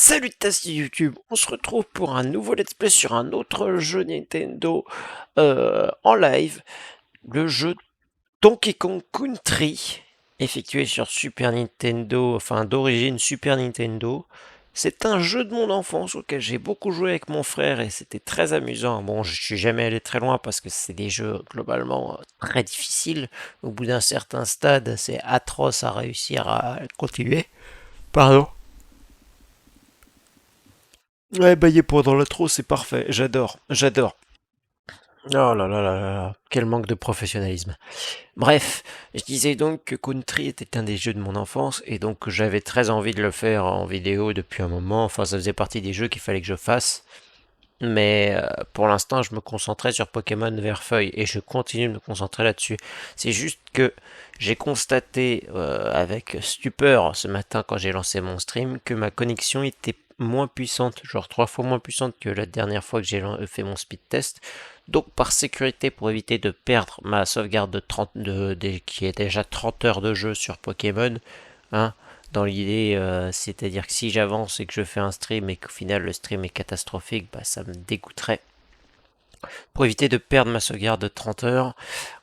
Salutations YouTube, on se retrouve pour un nouveau let's play sur un autre jeu Nintendo en live, le jeu Donkey Kong Country, effectué sur Super Nintendo, enfin d'origine Super Nintendo. C'est un jeu de mon enfance auquel j'ai beaucoup joué avec mon frère et c'était très amusant. Bon, je suis jamais allé très loin parce que c'est des jeux globalement très difficiles. Au bout d'un certain stade, c'est atroce à réussir à continuer. Pardon. Ouais, bailler pendant l'intro, c'est parfait. J'adore, j'adore. Oh là là là là là, quel manque de professionnalisme. Bref, je disais donc que Country était un des jeux de mon enfance et donc j'avais très envie de le faire en vidéo depuis un moment. Enfin, ça faisait partie des jeux qu'il fallait que je fasse. Mais pour l'instant, je me concentrais sur Pokémon Verfeuille et je continue de me concentrer là-dessus. C'est juste que j'ai constaté avec stupeur ce matin quand j'ai lancé mon stream que ma connexion était moins puissante, genre 3 fois moins puissante que la dernière fois que j'ai fait mon speed test. Donc par sécurité, pour éviter de perdre ma sauvegarde de 30, qui est déjà 30 heures de jeu sur Pokémon, hein, dans l'idée, c'est-à-dire que si j'avance et que je fais un stream et qu'au final le stream est catastrophique, bah ça me dégoûterait. Pour éviter de perdre ma sauvegarde de 30 heures,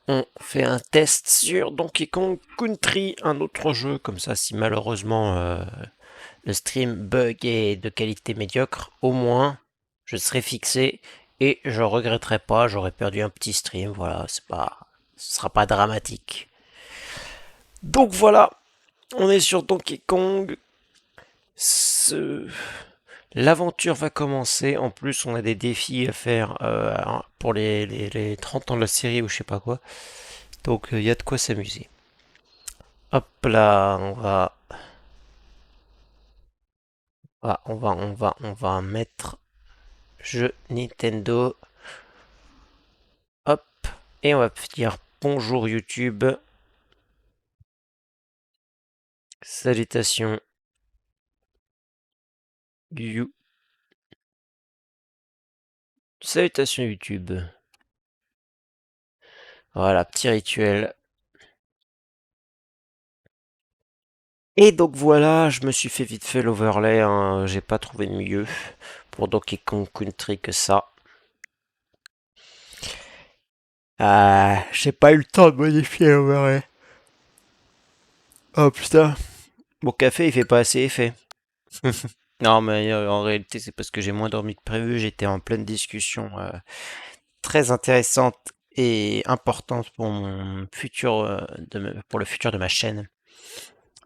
on fait un test sur Donkey Kong Country, un autre jeu, comme ça si malheureusement le stream bug est de qualité médiocre, au moins je serai fixé et je regretterai pas, j'aurais perdu un petit stream, voilà, ce sera pas dramatique. Donc voilà, on est sur Donkey Kong. Ce... L'aventure va commencer. En plus, on a des défis à faire pour les 30 ans de la série ou je sais pas quoi. Donc, il y a de quoi s'amuser. Hop là, on va mettre jeu Nintendo. Hop, et on va dire bonjour YouTube. Salutations You. Salutations YouTube. Voilà, petit rituel. Et donc voilà, je me suis fait vite fait l'overlay, hein, j'ai pas trouvé de mieux pour Donkey Kong Country que ça. Ah, j'ai pas eu le temps de modifier l'overlay. Oh putain, mon café il fait pas assez effet. Non mais en réalité c'est parce que j'ai moins dormi que prévu, j'étais en pleine discussion très intéressante et importante pour mon futur, pour le futur de ma chaîne,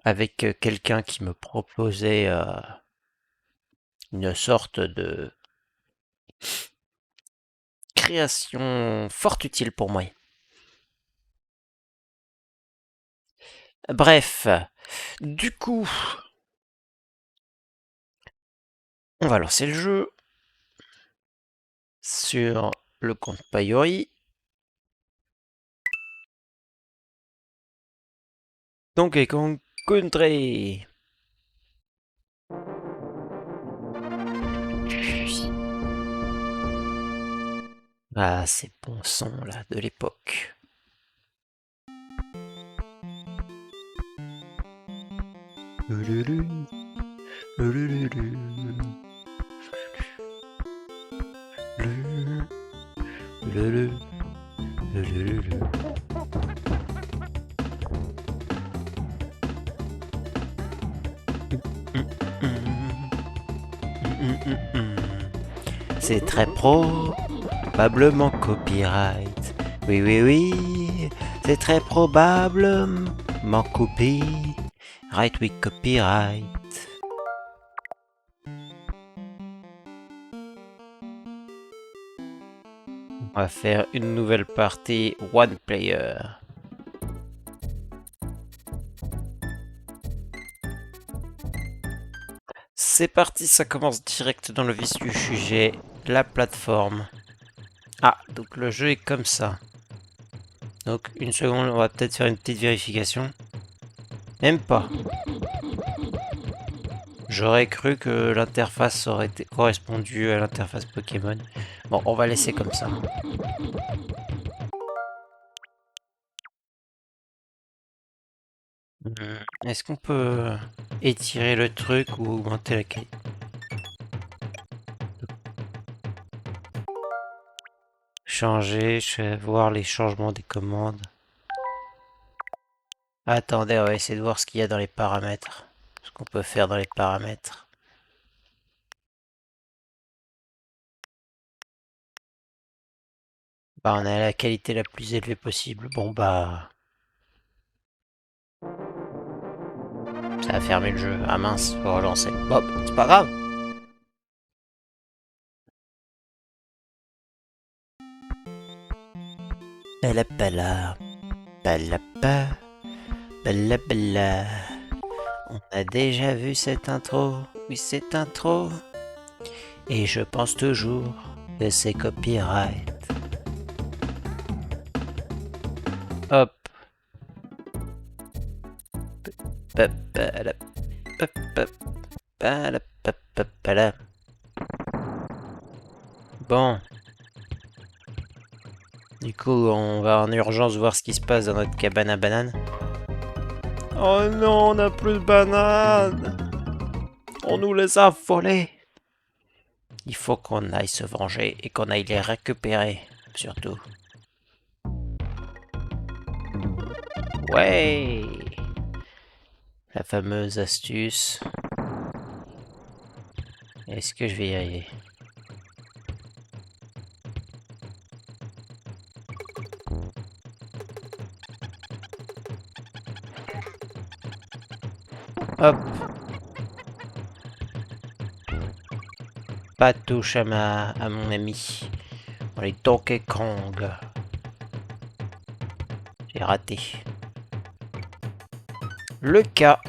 avec quelqu'un qui me proposait une sorte de création fort utile pour moi. Bref, du coup, on va lancer le jeu sur le compte Payori. Donkey Kong Country. Ah, ces bons sons là de l'époque. C'est très probablement copyright. Oui, oui, oui. C'est très probablement copyright, oui, copyright. On va faire une nouvelle partie one player. C'est parti, ça commence direct dans le vif du sujet, la plateforme. Ah, donc le jeu est comme ça. Donc une seconde, on va peut-être faire une petite vérification. Même pas. J'aurais cru que l'interface aurait été correspondu à l'interface Pokémon. Bon, on va laisser comme ça. Est-ce qu'on peut étirer le truc ou augmenter la qualité? Changer, je vais voir les changements des commandes. Attendez, on va essayer de voir ce qu'il y a dans les paramètres. Ce qu'on peut faire dans les paramètres. Bah, on a la qualité la plus élevée possible. Bon, bah... ça a fermé le jeu. Ah mince, faut relancer. Bon, c'est pas grave. Bella bella. Bella bella. Bella bella. On a déjà vu cette intro. Oui, cette intro. Et je pense toujours que c'est copyright. Hop. Bon. Du coup, on va en urgence voir ce qui se passe dans notre cabane à bananes. Oh non, on n'a plus de bananes. On nous les a volées. Il faut qu'on aille se venger et qu'on aille les récupérer, surtout. Ouais. La fameuse astuce. Est-ce que je vais y arriver? Hop. Pas de touche à mon ami. On est Donkey Kong. J'ai raté. Le cas.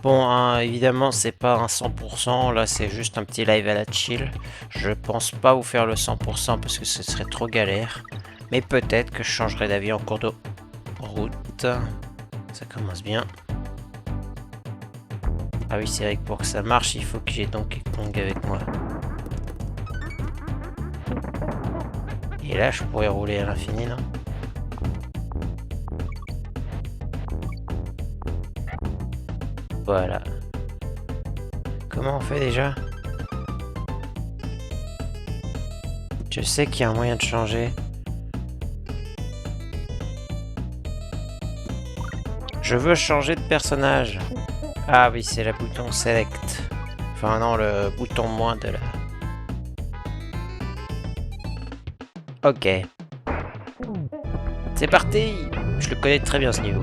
Bon, hein, évidemment, c'est pas un 100%. Là, c'est juste un petit live à la chill. Je pense pas vous faire le 100% parce que ce serait trop galère. Mais peut-être que je changerai d'avis en cours de route. Ça commence bien. Ah oui, c'est vrai que pour que ça marche, il faut que j'ai Donkey Kong avec moi. Et là, je pourrais rouler à l'infini, non? Voilà. Comment on fait déjà? Je sais qu'il y a un moyen de changer. Je veux changer de personnage. Ah oui, c'est le bouton select. Enfin non, le bouton moins de là. Ok. C'est parti. Je le connais très bien ce niveau.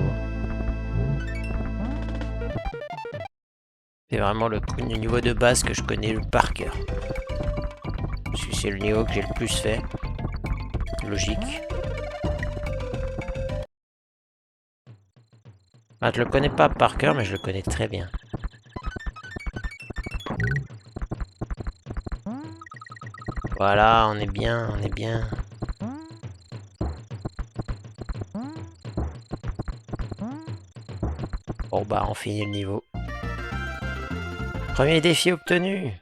C'est vraiment le niveau de base que je connais par cœur. Parce que c'est le niveau que j'ai le plus fait. Logique. Ah, je le connais pas par cœur, mais je le connais très bien. Voilà, on est bien, on est bien. Bon bah, on finit le niveau. Premier défi obtenu.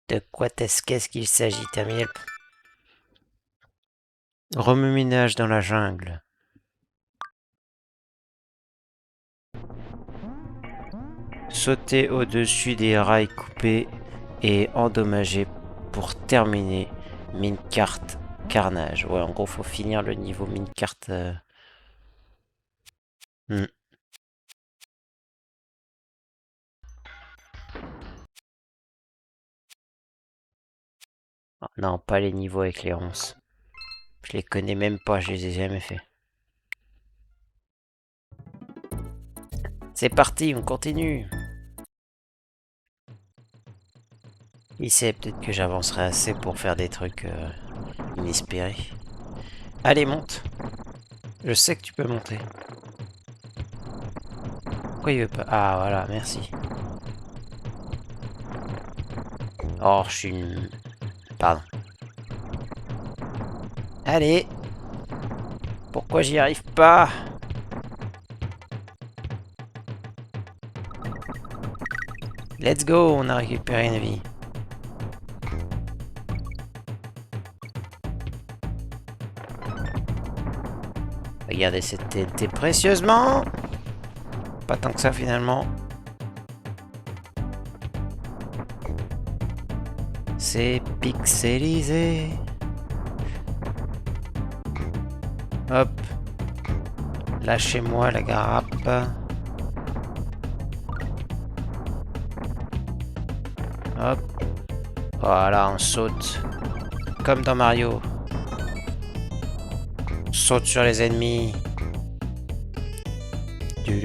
De quoi qu'est-ce qu'il s'agit? Terminer le... Remue-ménage dans la jungle. Sauter au-dessus des rails coupés et endommagés pour terminer Minecart Carnage. Ouais, en gros, faut finir le niveau Minecart. Oh, non, pas les niveaux avec les ronces. Je les connais même pas, je les ai jamais fait. C'est parti, on continue. Qui sait, peut-être que j'avancerai assez pour faire des trucs inespérés. Allez, monte. Je sais que tu peux monter. Pourquoi il veut pas? Ah, voilà, merci. Oh, je suis une... Pardon. Allez. Pourquoi j'y arrive pas? Let's go, on a récupéré une vie. Regardez cette TNT précieusement. Pas tant que ça finalement. C'est pixelisé. Hop. Lâchez-moi la grappe. Hop. Voilà, on saute. Comme dans Mario. On saute sur les ennemis. Je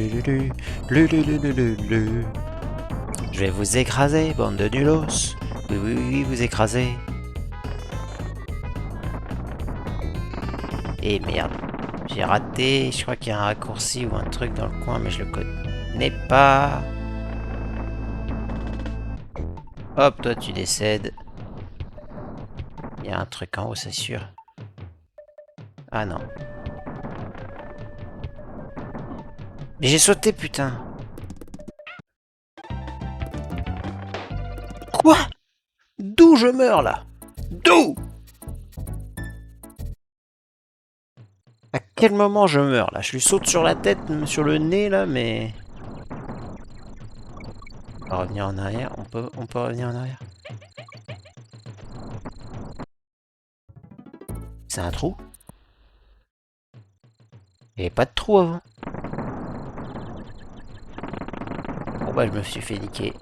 vais vous écraser, bande de nulos. Oui, oui, oui, vous écraser. Et merde. J'ai raté. Je crois qu'il y a un raccourci ou un truc dans le coin, mais je le connais pas. Hop, toi tu décèdes. Il y a un truc en haut, c'est sûr. Ah non. Mais j'ai sauté, putain. Quoi? D'où je meurs, là? D'où? À quel moment je meurs, là? Je lui saute sur la tête, sur le nez, là, mais... On va revenir en arrière. On peut revenir en arrière. C'est un trou? Il n'y avait pas de trou avant. Bon bah je me suis fait niquer.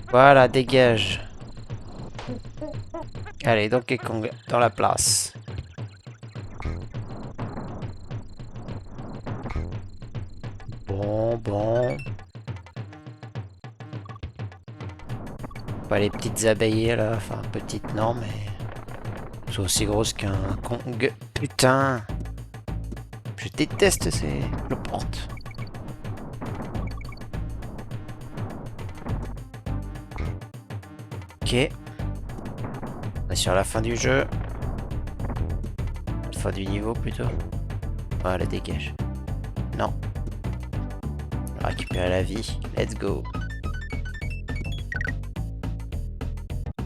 Voilà, dégage. Allez, Donkey Kong dans la place. Bon. Pas les petites abeilles là, enfin petites non mais... C'est aussi grosse qu'un Kong. Putain. Je déteste ces portes. Ok. On est sur la fin du jeu. Fin du niveau plutôt. Voilà, dégage. Non. Récupérer la vie. Let's go.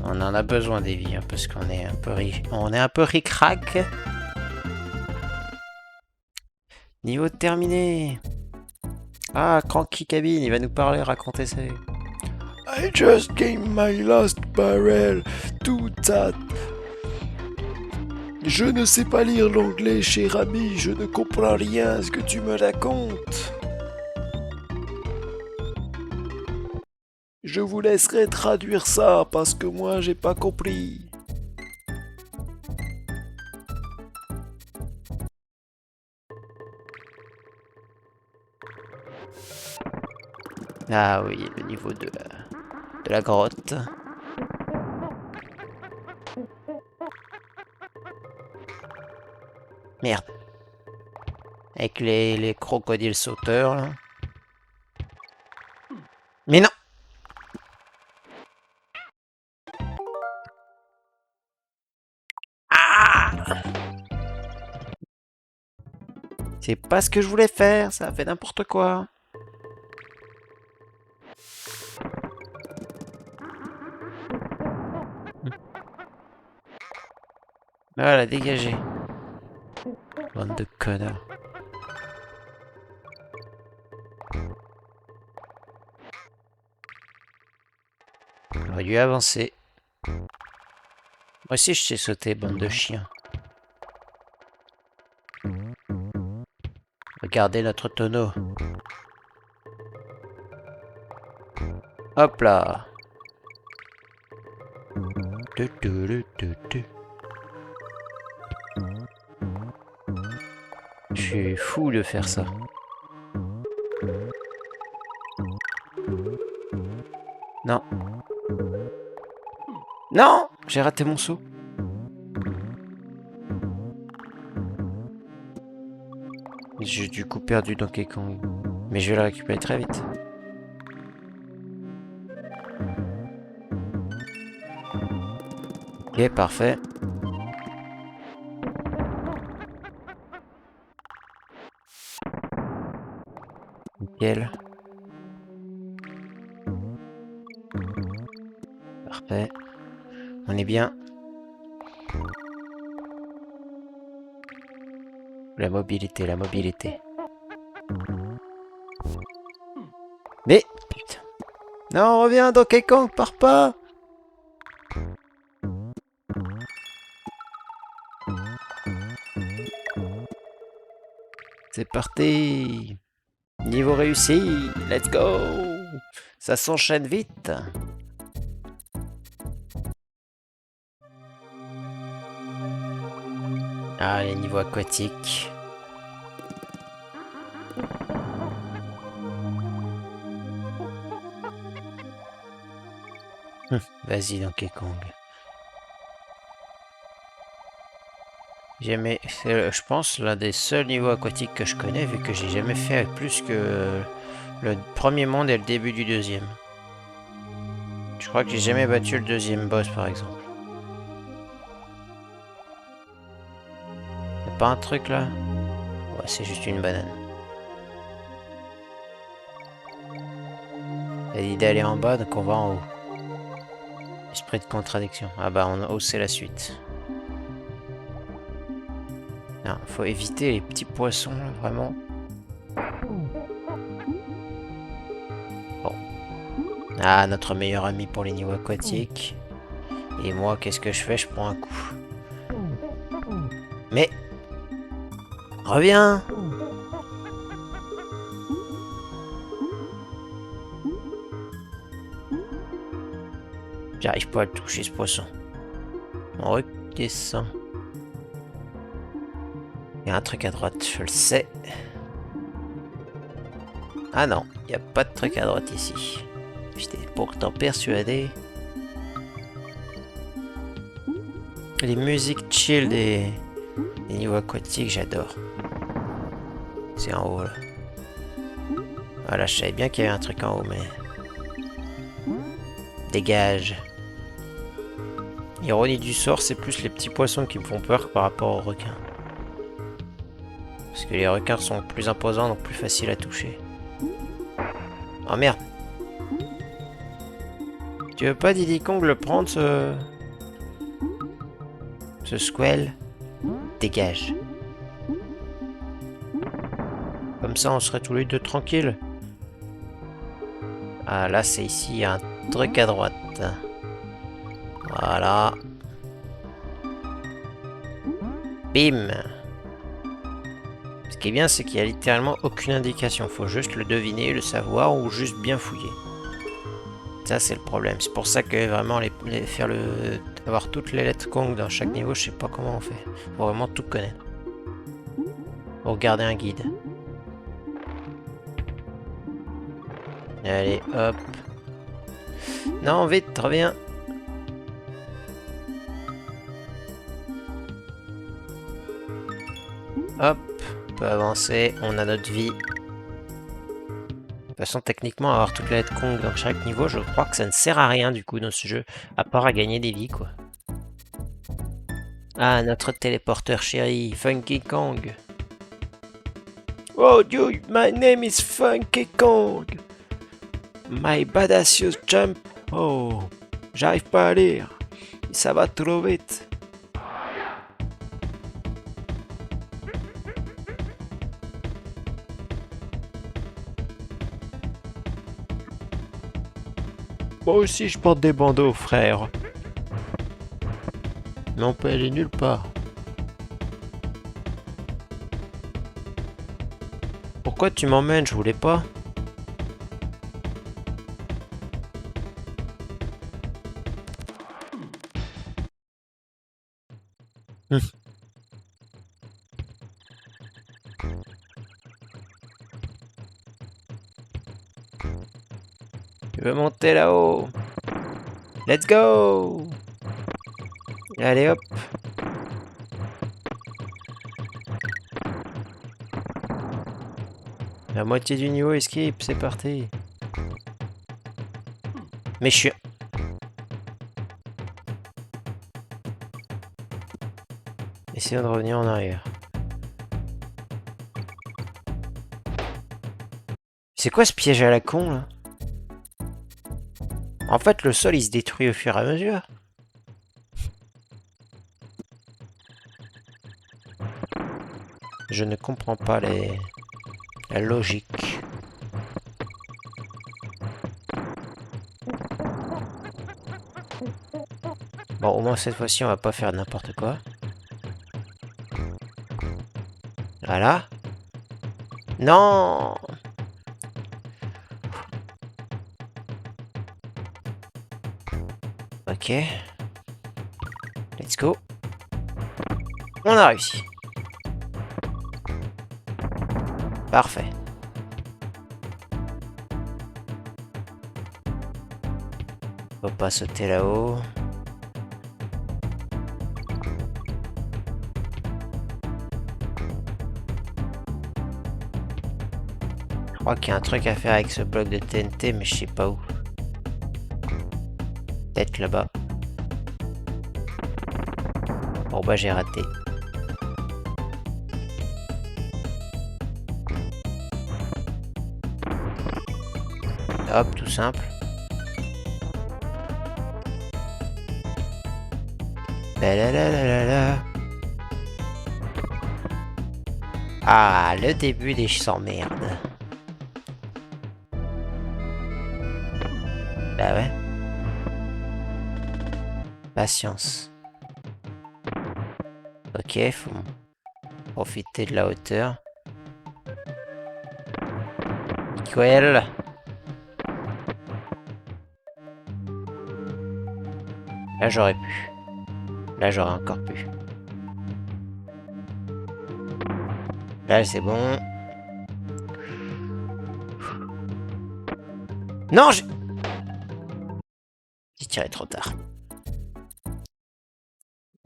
On en a besoin des vies, hein, parce qu'on est un peu riche. On est un peu ric-rac. Niveau terminé. Ah, Cranky Cabine, il va nous parler, raconter ça. I just gained my last barrel. Tout that. Je ne sais pas lire l'anglais, cher ami. Je ne comprends rien à ce que tu me racontes. Je vous laisserai traduire ça parce que moi j'ai pas compris. Ah oui, le niveau de la grotte. Merde. Avec les crocodiles sauteurs là. Mais non! Ah! C'est pas ce que je voulais faire, ça a fait n'importe quoi. Voilà, dégagez. Bande de connards. J'aurais dû avancer. Moi aussi je sais sauter, bande de chiens. Regardez notre tonneau. Hop là. Je suis fou de faire ça. Non. Non! J'ai raté mon saut. J'ai du coup perdu Donkey Kong. Mais je vais le récupérer très vite. Ok, parfait. Nickel. Parfait. On est bien. La mobilité, la mobilité. Mais, putain. Non, reviens, Donkey Kong, pars pas. C'est parti. Niveau réussi, let's go. Ça s'enchaîne vite. Ah, les niveaux aquatiques. Vas-y, Donkey Kong. C'est, je pense, l'un des seuls niveaux aquatiques que je connais, vu que j'ai jamais fait plus que le premier monde et le début du deuxième. Je crois que j'ai jamais battu le deuxième boss, par exemple. Y'a pas un truc là? Ouais, c'est juste une banane. T'as dit d'aller en bas, donc on va en haut. Esprit de contradiction. Ah bah, en haut, c'est la suite. Non, faut éviter les petits poissons, là, vraiment. Bon. Ah, notre meilleur ami pour les niveaux aquatiques. Et moi, qu'est-ce que je fais? Je prends un coup. Mais... Reviens! J'arrive pas à le toucher, ce poisson. On redescend. Il y a un truc à droite, je le sais. Ah non, il n'y a pas de truc à droite ici. J'étais pourtant persuadé. Les musiques chill des niveaux aquatiques, j'adore. C'est en haut là. Voilà, je savais bien qu'il y avait un truc en haut, mais... Dégage. Ironie du sort, c'est plus les petits poissons qui me font peur par rapport aux requins. Parce que les requins sont plus imposants, donc plus faciles à toucher. Oh merde. Tu veux pas Diddy Kong le prendre ce squel? Dégage. Comme ça on serait tous les deux tranquilles. Ah là c'est ici, il y a un truc à droite. Voilà. Bim. Ce qui est bien c'est qu'il y a littéralement aucune indication. Faut juste le deviner, le savoir ou juste bien fouiller. Ça c'est le problème. C'est pour ça que vraiment avoir toutes les lettres Kong dans chaque niveau, je sais pas comment on fait. Faut vraiment tout connaître. Faut regarder un guide. Allez, hop. Non, vite, reviens. Hop, on peut avancer, on a notre vie. De toute façon, techniquement, avoir toutes les lettres Kong dans chaque niveau, je crois que ça ne sert à rien du coup dans ce jeu, à part à gagner des vies, quoi. Ah, notre téléporteur chéri, Funky Kong. Oh, dude, my name is Funky Kong. My badacious jump. Oh, j'arrive pas à lire. Ça va trop vite. Moi aussi je porte des bandeaux, frère. Mais on peut aller nulle part. Pourquoi tu m'emmènes? Je voulais pas. Je veux monter là-haut. Let's go. Allez hop. La moitié du niveau escape, c'est parti. Mais je suis... Essayons de revenir en arrière. C'est quoi ce piège à la con là? En fait, le sol il se détruit au fur et à mesure. Je ne comprends pas la logique. Bon, au moins cette fois-ci, on va pas faire n'importe quoi. Voilà. Non! Ok. Let's go. On a réussi. Parfait. Faut pas sauter là-haut. Je crois qu'il y a un truc à faire avec ce bloc de TNT, mais je sais pas où. Peut-être là-bas. Bon bah j'ai raté. Hop, tout simple. La. Ah, le début des s'emmerde. Bah ouais. Patience. Ok, faut profiter de la hauteur. Nickel. Là j'aurais pu. Là j'aurais encore pu. Là c'est bon. Non, j'ai tiré trop tard.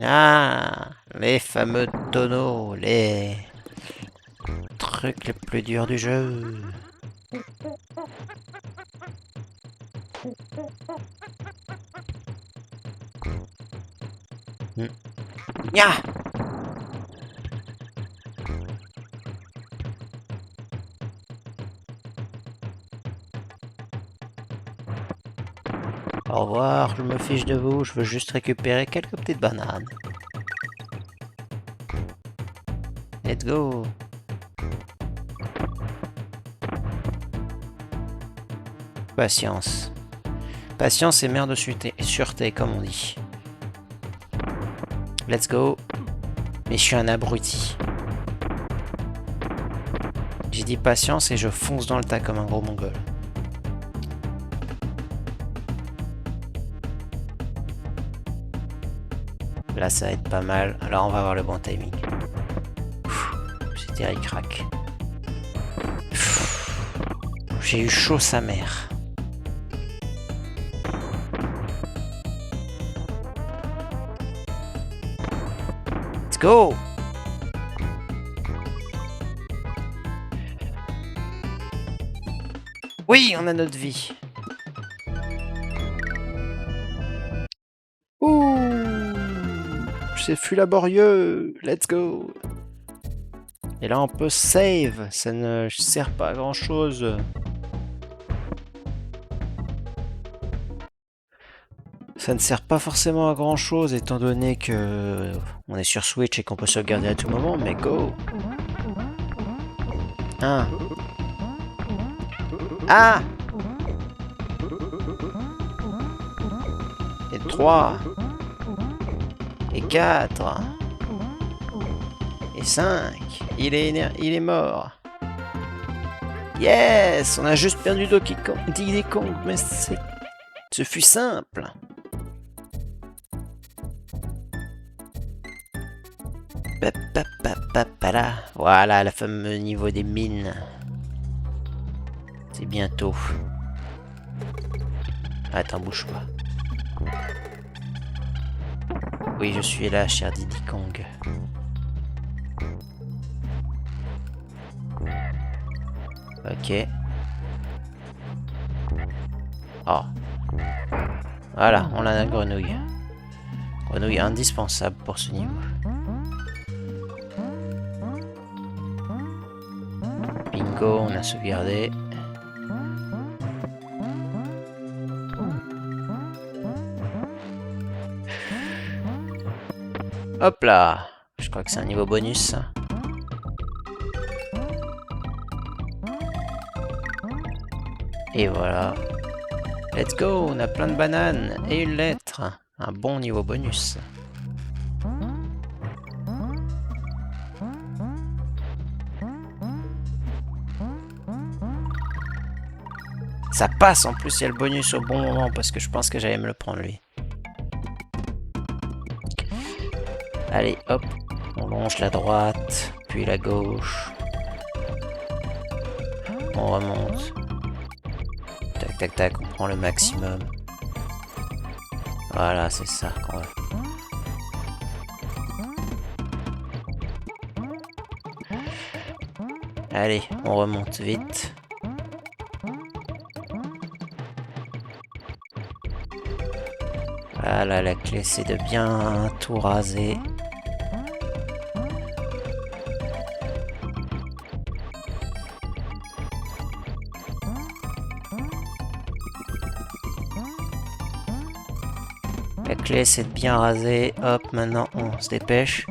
Ah, les fameux tonneaux, les trucs les plus durs du jeu. Ya! Au revoir, je me fiche de vous, je veux juste récupérer quelques petites bananes. Let's go! Patience. Patience et mère de sûreté, comme on dit. Let's go. Mais je suis un abruti. J'ai dit patience et je fonce dans le tas comme un gros mongol. Là, ça va être pas mal. Alors, on va avoir le bon timing. C'était ric-rac. J'ai eu chaud sa mère. Let's go! Oui, on a notre vie. Ouh! C'est fut laborieux. Let's go! Et là, on peut save. Ça ne sert pas à grand chose. Ça ne sert pas forcément à grand chose étant donné que on est sur Switch et qu'on peut sauvegarder à tout moment, mais go! 1. Ah! Et 3. Et 4. Et 5. Il est mort. Yes! On a juste perdu Donkey Kong, mais ce fut simple. Voilà, le fameux niveau des mines. C'est bientôt. Attends, bouge pas. Oui, je suis là, cher Diddy Kong. Ok. Oh. Voilà, on a la grenouille. Grenouille indispensable pour ce niveau. Bingo, on a sauvegardé. Hop là! Je crois que c'est un niveau bonus, ça. Et voilà. Let's go! On a plein de bananes et une lettre. Un bon niveau bonus. Ça passe en plus, il y a le bonus au bon moment parce que je pense que j'allais me le prendre lui. Allez, hop, on longe la droite, puis la gauche. On remonte. Tac, tac, tac, on prend le maximum. Voilà, c'est ça qu'on veut. Allez, on remonte vite. Voilà, la clé c'est de bien tout raser. La clé c'est de bien raser. Hop, maintenant on se dépêche.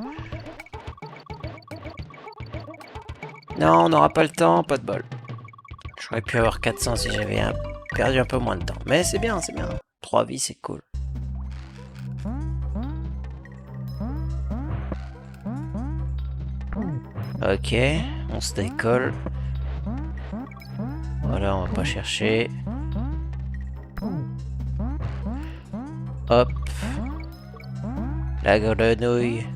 Non, on n'aura pas le temps, pas de bol. J'aurais pu avoir 400 si j'avais perdu un peu moins de temps. Mais c'est bien, c'est bien. 3 vies, c'est cool. Ok, on se décolle. Voilà, on va pas chercher. Hop. La grenouille.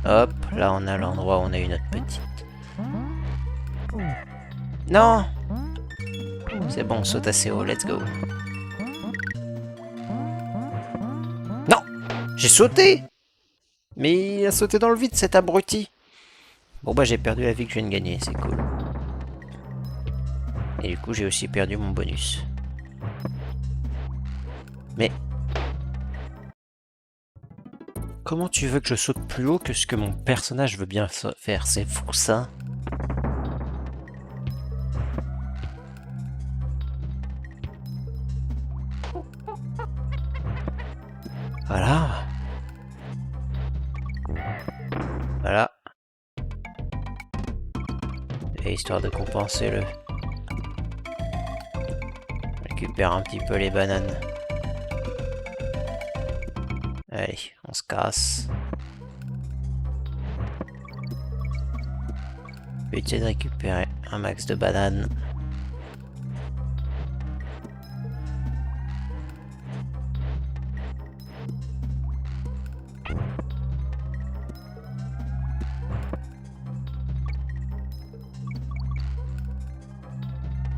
Hop, là on a l'endroit où on a eu notre petite. Non! C'est bon, on saute assez haut, let's go. Non! J'ai sauté! Mais il a sauté dans le vide, cet abruti. Bon bah j'ai perdu la vie que je viens de gagner, c'est cool. Et du coup j'ai aussi perdu mon bonus. Mais... comment tu veux que je saute plus haut que ce que mon personnage veut bien faire? C'est fou ça. Voilà. Voilà. Et histoire de compenser le... récupère un petit peu les bananes. Allez, on se casse. But c'est de récupérer un max de bananes.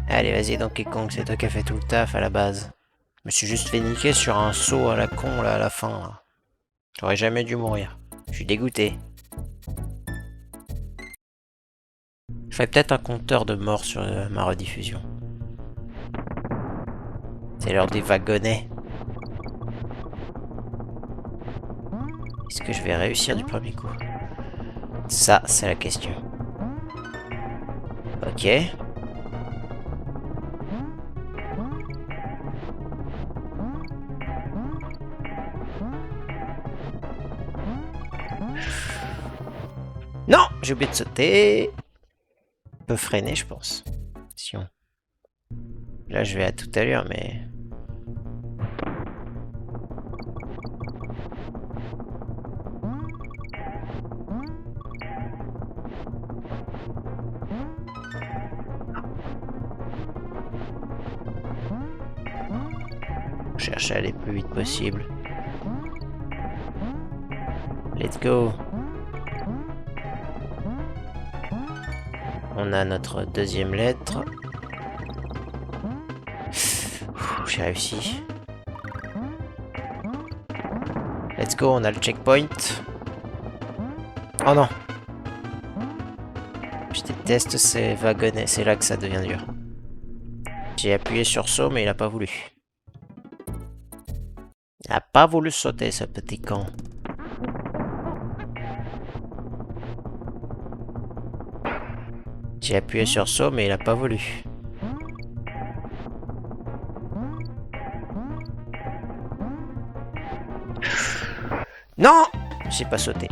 Allez, vas-y, Donkey Kong, c'est toi qui as fait tout le taf à la base. Je me suis juste fait niquer sur un saut à la con là à la fin. Là. J'aurais jamais dû mourir. Je suis dégoûté. Je ferai peut-être un compteur de morts sur ma rediffusion. C'est l'heure des wagonnets. Est-ce que je vais réussir du premier coup? Ça, c'est la question. Ok. Non! J'ai oublié de sauter. On peut freiner, je pense. Si on... là, je vais à toute allure, mais... on cherche à aller le plus vite possible. Let's go. On a notre deuxième lettre. J'ai réussi. Let's go, on a le checkpoint. Oh non. Je déteste ces wagonnets, c'est là que ça devient dur. J'ai appuyé sur saut, mais il a pas voulu. Il a pas voulu sauter, ce petit con. J'ai appuyé sur saut, mais il a pas voulu. Non! J'ai pas sauté.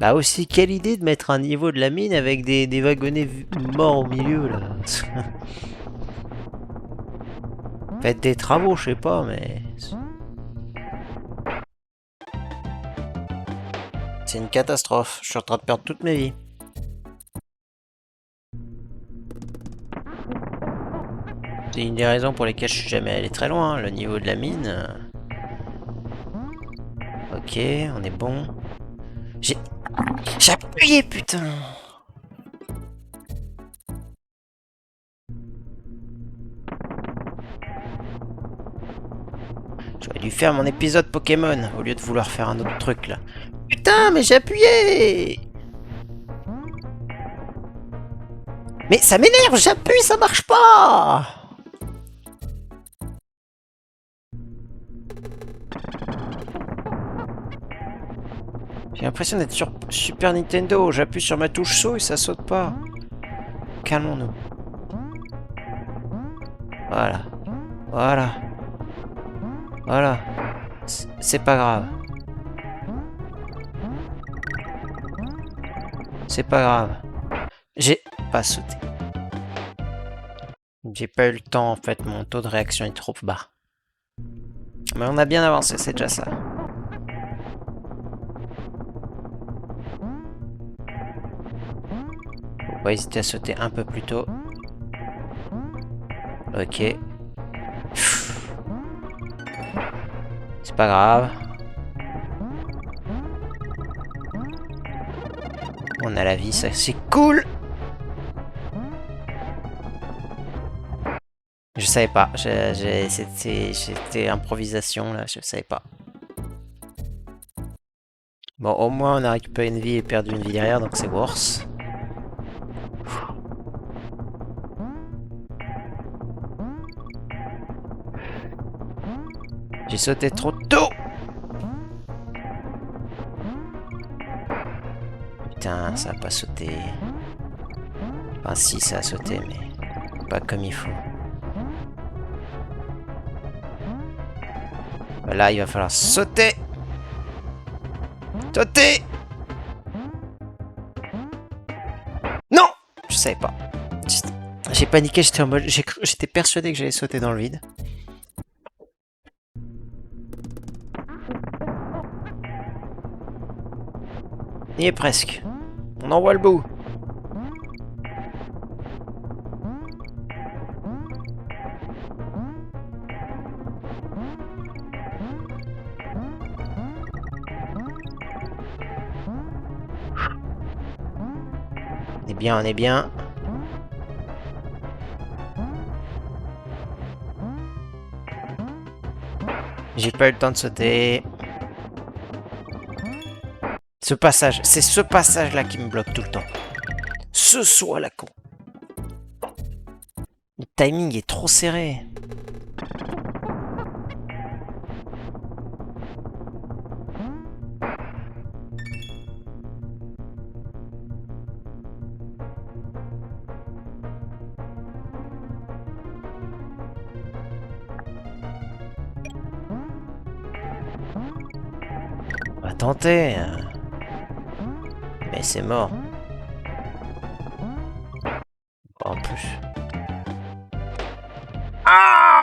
Bah aussi, quelle idée de mettre un niveau de la mine avec des wagonnets morts au milieu, là. Faites des travaux, je sais pas, mais... C'est une catastrophe. Je suis en train de perdre toute ma vie. C'est une des raisons pour lesquelles je suis jamais allé très loin. Le niveau de la mine... Ok, on est bon. J'ai appuyé, putain. J'aurais dû faire mon épisode Pokémon au lieu de vouloir faire un autre truc là. Putain, mais j'ai appuyé. Mais ça m'énerve, j'appuie, ça marche pas. J'ai l'impression d'être sur Super Nintendo. J'appuie sur ma touche saut et ça saute pas. Calmons-nous. Voilà. Voilà. Voilà. C'est pas grave. C'est pas grave. J'ai pas sauté. J'ai pas eu le temps en fait, mon taux de réaction est trop bas. Mais on a bien avancé, c'est déjà ça. Faut pas hésiter à sauter un peu plus tôt. Ok. C'est pas grave. On a la vie, ça c'est cool. Je savais pas, c'était improvisation là, je savais pas. Bon, au moins on a récupéré une vie et perdu une vie derrière, donc c'est worse. J'ai sauté trop tôt. Putain, ça a pas sauté. Enfin si, ça a sauté, mais pas comme il faut. Là, il va falloir sauter. Sauter. Non, je savais pas. J'ai paniqué, j'étais en mode... J'étais persuadé que j'allais sauter dans le vide. Il est presque. On en voit le bout. On est bien, on est bien. J'ai pas eu le temps de sauter. Ce passage, c'est ce passage-là qui me bloque tout le temps. Ce soit la con. Le timing est trop serré. On va tenter. Mais c'est mort. En plus. Ah!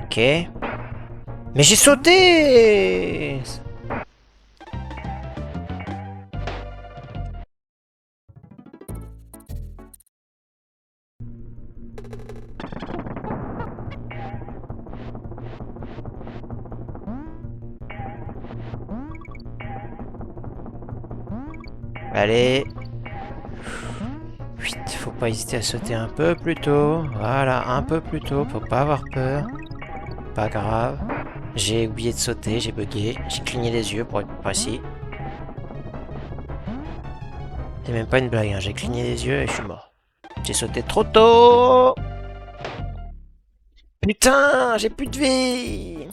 Ok. Mais j'ai sauté! Allez. Faut pas hésiter à sauter un peu plus tôt. Voilà, un peu plus tôt. Faut pas avoir peur. Pas grave. J'ai oublié de sauter, j'ai bugué. J'ai cligné les yeux pour être précis. C'est même pas une blague, hein. J'ai cligné les yeux et je suis mort. J'ai sauté trop tôt. Putain, j'ai plus de vie.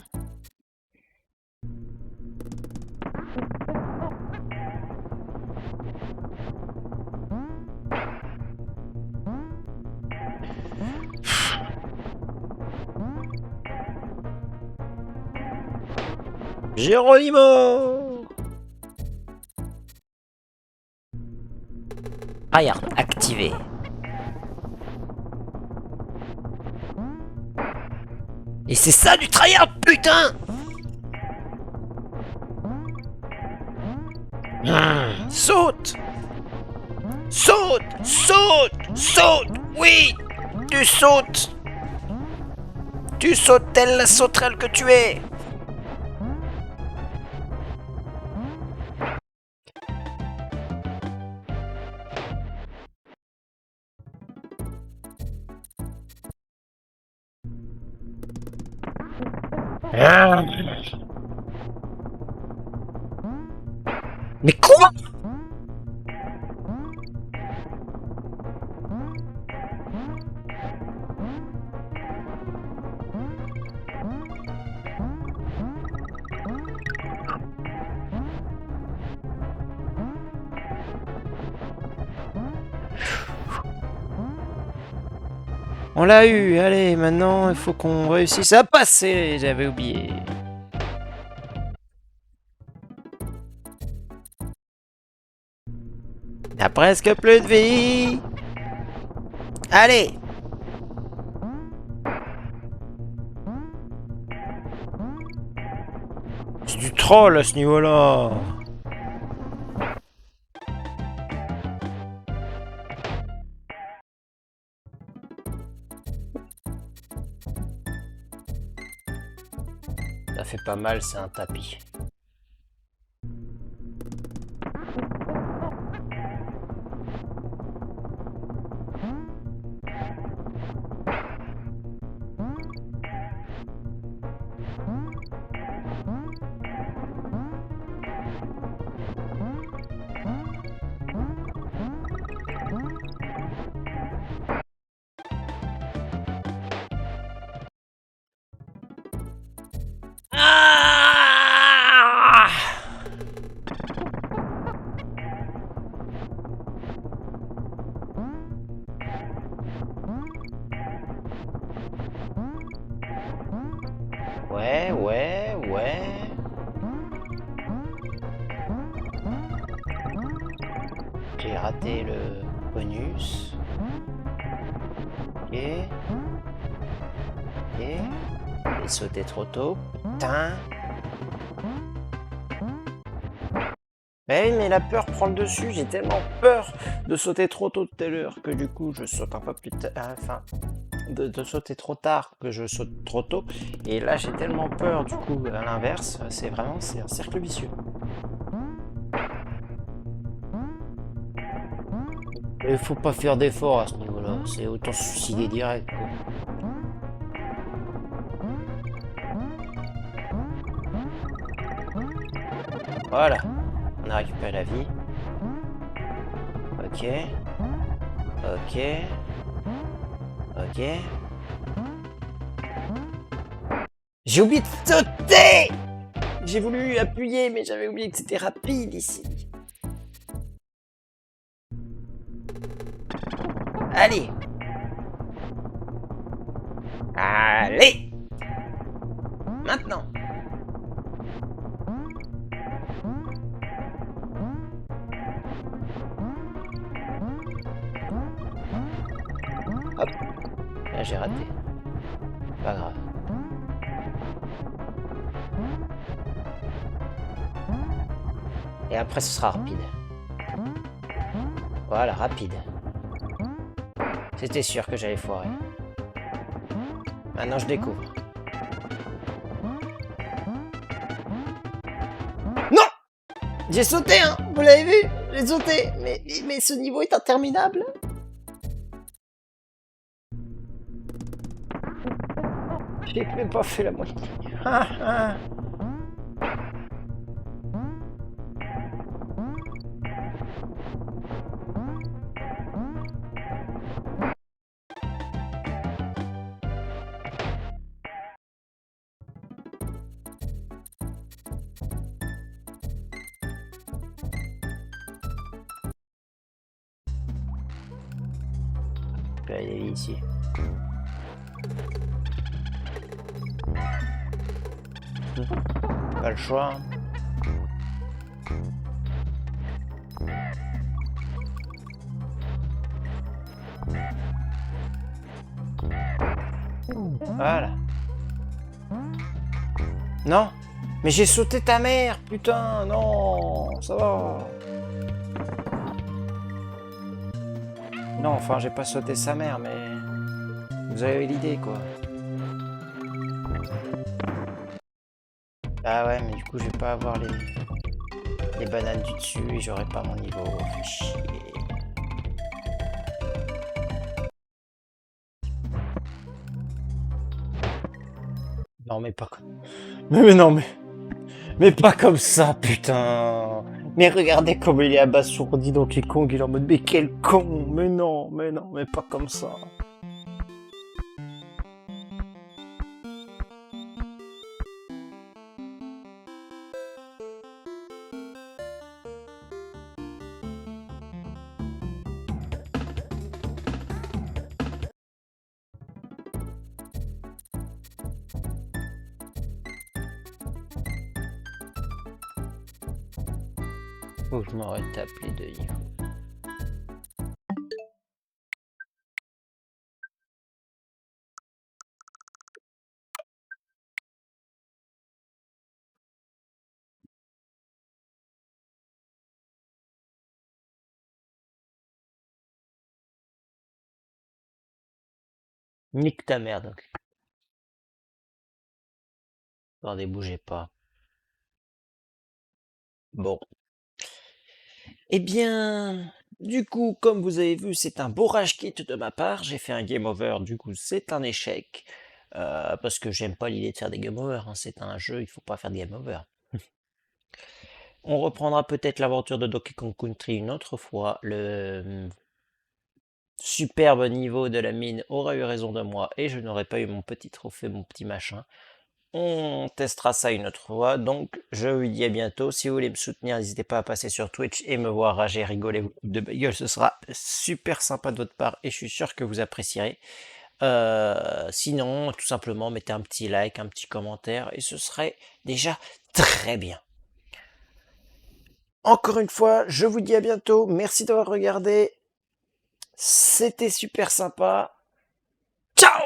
Geronimo! Tryhard activé. Et c'est ça du tryhard, putain! Saute! Saute! Saute! Saute! Oui! Tu sautes! Tu sautes telle la sauterelle que tu es! Mais quoi? On l'a eu, allez, maintenant il faut qu'on réussisse à passer, j'avais oublié. T'as presque plus de vie. Allez. C'est du troll à ce niveau-là. Ça fait pas mal, c'est un tapis. Ah! Ouais. J'ai raté le bonus. Ok. J'ai sauté trop tôt. Putain. Mais la peur prend le dessus. J'ai tellement peur de sauter trop tôt tout à l'heure que du coup je saute un peu plus tard. Enfin, de sauter trop tard que je saute trop tôt. Et là j'ai tellement peur du coup à l'inverse. C'est un cercle vicieux. Il faut pas faire d'efforts à ce niveau-là. C'est autant se suicider direct, quoi. Voilà, on a récupéré la vie. Ok. J'ai oublié de sauter! J'ai voulu appuyer, mais j'avais oublié que c'était rapide ici. Allez! Maintenant! Hop! Là j'ai raté. Pas grave. Et après ce sera rapide. Voilà, rapide. C'était sûr que j'allais foirer. Maintenant je découvre. Non! J'ai sauté, hein! Vous l'avez vu? J'ai sauté! Mais ce niveau est interminable! J'ai même pas fait la moitié. Je vais aller ici. Pas le choix. Voilà. Non. Mais j'ai sauté ta mère, putain, non, ça va. Non, enfin, j'ai pas sauté sa mère, mais vous avez l'idée, quoi. Ah ouais, mais du coup, je vais pas avoir les bananes du dessus et j'aurai pas mon niveau. Fait chier. Non, mais pas comme... Mais non, mais pas comme ça, putain. Mais regardez comme il est abasourdi Donkey Kong, il est en mode mais quel con. Mais non, mais pas comme ça. Faut que je m'en retape les deux niveaux. Nique ta mère, donc. Attendez, bougez pas. Bon. Eh bien, du coup, comme vous avez vu, c'est un beau rage quit de ma part. J'ai fait un game over, du coup, c'est un échec. Parce que j'aime pas l'idée de faire des game over. Hein. C'est un jeu, il faut pas faire de game over. On reprendra peut-être l'aventure de Donkey Kong Country une autre fois. Le superbe niveau de la mine aura eu raison de moi et je n'aurais pas eu mon petit trophée, mon petit machin. On testera ça une autre fois, donc je vous dis à bientôt. Si vous voulez me soutenir, n'hésitez pas à passer sur Twitch et me voir rager, rigoler de gueule, ce sera super sympa de votre part et je suis sûr que vous apprécierez. Sinon, tout simplement, mettez un petit like, un petit commentaire et ce serait déjà très bien. Encore une fois, je vous dis à bientôt. Merci d'avoir regardé. C'était super sympa. Ciao!